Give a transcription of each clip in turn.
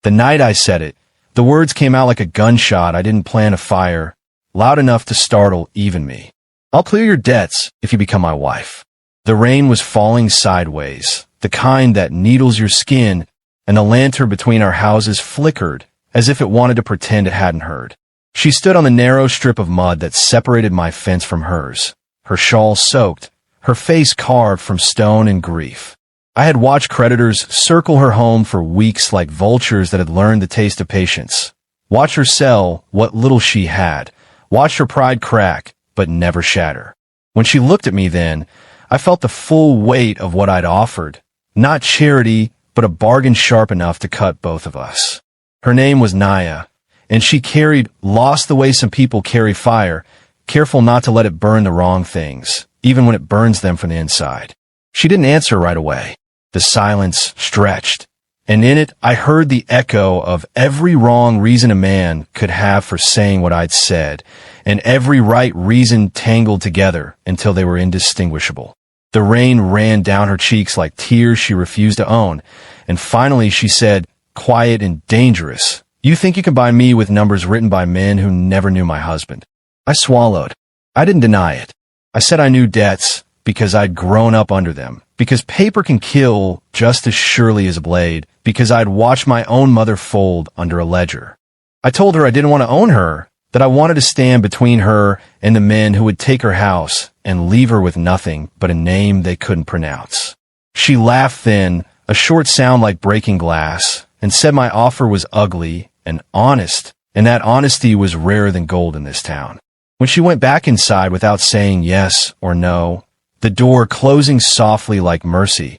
The night I said it, the words came out like a gunshot I didn't plan to fire, loud enough to startle even me. I'll clear your debts if you become my wife. The rain was falling sideways, the kind that needles your skin, and the lantern between our houses flickered as if it wanted to pretend it hadn't heard. She stood on the narrow strip of mud that separated my fence from hers, her shawl soaked, her face carved from stone and grief. I had watched creditors circle her home for weeks like vultures that had learned the taste of patience. Watch her sell what little she had. Watch her pride crack, but never shatter. When she looked at me then, I felt the full weight of what I'd offered. Not charity, but a bargain sharp enough to cut both of us. Her name was Naya, and she carried lost the way some people carry fire, careful not to let it burn the wrong things, even when it burns them from the inside. She didn't answer right away. The silence stretched, and in it I heard the echo of every wrong reason a man could have for saying what I'd said, and every right reason tangled together until they were indistinguishable. The rain ran down her cheeks like tears she refused to own, and finally she said, quiet and dangerous, "You think you can buy me with numbers written by men who never knew my husband?" I swallowed. I didn't deny it. I said I knew debts because I'd grown up under them, because paper can kill just as surely as a blade, because I'd watched my own mother fold under a ledger. I told her I didn't want to own her, that I wanted to stand between her and the men who would take her house and leave her with nothing but a name they couldn't pronounce. She laughed thin, a short sound like breaking glass, and said my offer was ugly and honest, and that honesty was rarer than gold in this town. When she went back inside without saying yes or no, the door closing softly like mercy,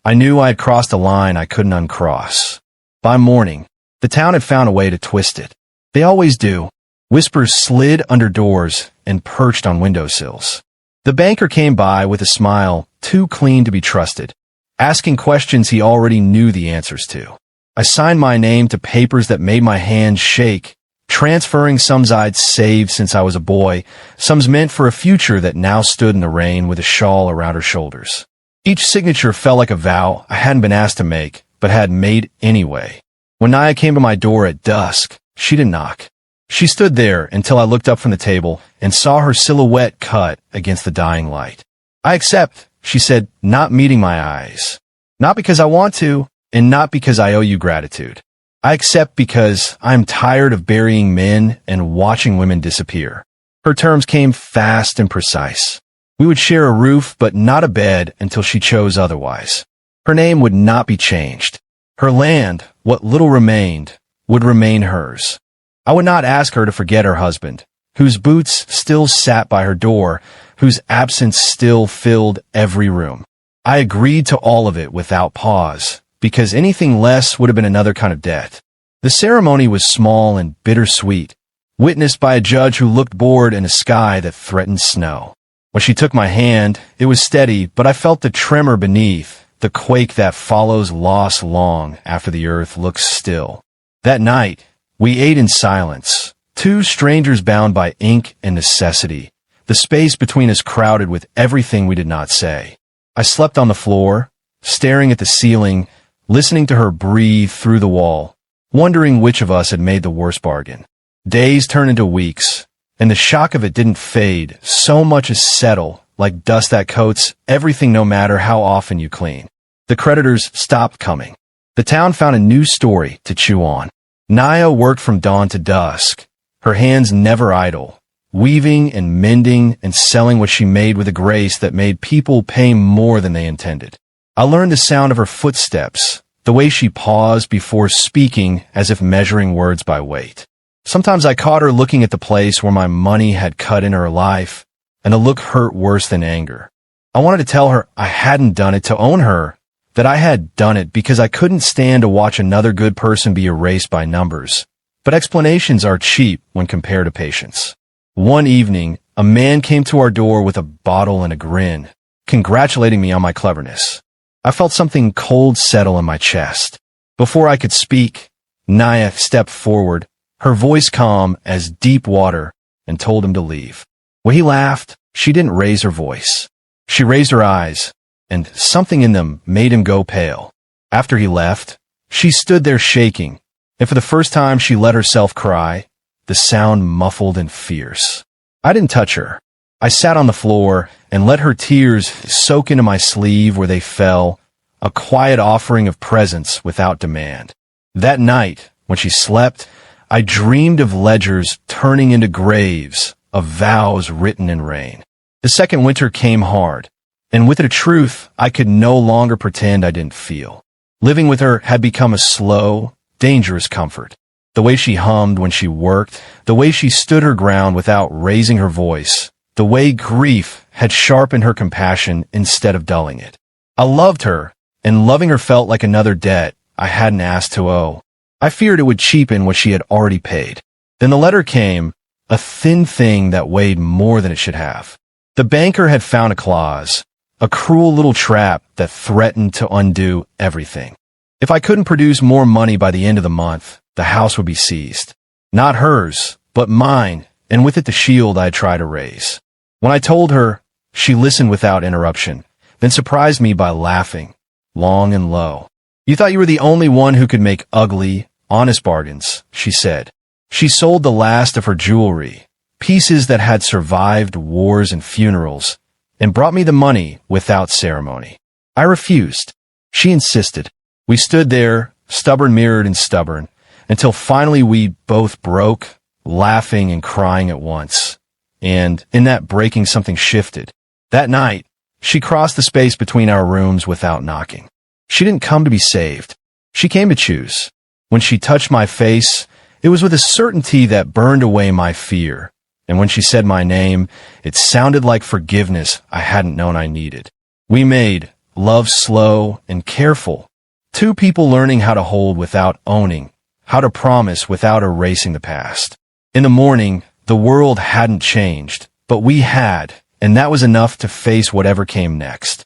I knew I had crossed a line I couldn't uncross. By morning, the town had found a way to twist it. They always do. Whispers slid under doors and perched on windowsills. The banker came by with a smile too clean to be trusted, asking questions he already knew the answers to. I signed my name to papers that made my hands shake, transferring sums I'd saved since I was a boy, sums meant for a future that now stood in the rain with a shawl around her shoulders. Each signature felt like a vow I hadn't been asked to make, but had made anyway. When Naya came to my door at dusk, she didn't knock. She stood there until I looked up from the table and saw her silhouette cut against the dying light. "I accept," she said, not meeting my eyes. "Not because I want to, and not because I owe you gratitude. I accept because I'm tired of burying men and watching women disappear." Her terms came fast and precise. We would share a roof, but not a bed until she chose otherwise. Her name would not be changed. Her land, what little remained, would remain hers. I would not ask her to forget her husband, whose boots still sat by her door, whose absence still filled every room. I agreed to all of it without pause, because anything less would have been another kind of debt. The ceremony was small and bittersweet, witnessed by a judge who looked bored in a sky that threatened snow. When she took my hand, it was steady, but I felt the tremor beneath, the quake that follows loss long after the earth looks still. That night, we ate in silence, two strangers bound by ink and necessity, the space between us crowded with everything we did not say. I slept on the floor, staring at the ceiling, listening to her breathe through the wall, wondering which of us had made the worst bargain. Days turned into weeks, and the shock of it didn't fade, so much as settle, like dust that coats everything no matter how often you clean. The creditors stopped coming. The town found a new story to chew on. Naya worked from dawn to dusk, her hands never idle, weaving and mending and selling what she made with a grace that made people pay more than they intended. I learned the sound of her footsteps, the way she paused before speaking as if measuring words by weight. Sometimes I caught her looking at the place where my money had cut into her life, and the look hurt worse than anger. I wanted to tell her I hadn't done it to own her, that I had done it because I couldn't stand to watch another good person be erased by numbers. But explanations are cheap when compared to patience. One evening, a man came to our door with a bottle and a grin, congratulating me on my cleverness. I felt something cold settle in my chest. Before I could speak, Naya stepped forward, her voice calm as deep water, and told him to leave. When he laughed, she didn't raise her voice. She raised her eyes, and something in them made him go pale. After he left, she stood there shaking, And for the first time, she let herself cry, the sound muffled and fierce. I didn't touch her. I sat on the floor and let her tears soak into my sleeve where they fell, a quiet offering of presence without demand. That night, when she slept, I dreamed of ledgers turning into graves, of vows written in rain. The second winter came hard, and with it a truth I could no longer pretend I didn't feel. Living with her had become a slow, dangerous comfort. The way she hummed when she worked, the way she stood her ground without raising her voice, the way grief had sharpened her compassion instead of dulling it. I loved her, and loving her felt like another debt I hadn't asked to owe. I feared it would cheapen what she had already paid. Then the letter came, a thin thing that weighed more than it should have. The banker had found a clause, a cruel little trap that threatened to undo everything. If I couldn't produce more money by the end of the month, the house would be seized. Not hers, but mine, and with it the shield I had tried to raise. When I told her, she listened without interruption, then surprised me by laughing, long and low. "You thought you were the only one who could make ugly, honest bargains," she said. She sold the last of her jewelry, pieces that had survived wars and funerals, and brought me the money without ceremony. I refused. She insisted. We stood there, stubborn mirrored and stubborn, until finally we both broke, laughing and crying at once. And in that breaking, something shifted. That night, she crossed the space between our rooms without knocking. She didn't come to be saved. She came to choose. When she touched my face, it was with a certainty that burned away my fear. And when she said my name, it sounded like forgiveness I hadn't known I needed. We made love slow and careful. Two people learning how to hold without owning, how to promise without erasing the past. In the morning, the world hadn't changed, but we had, and that was enough to face whatever came next.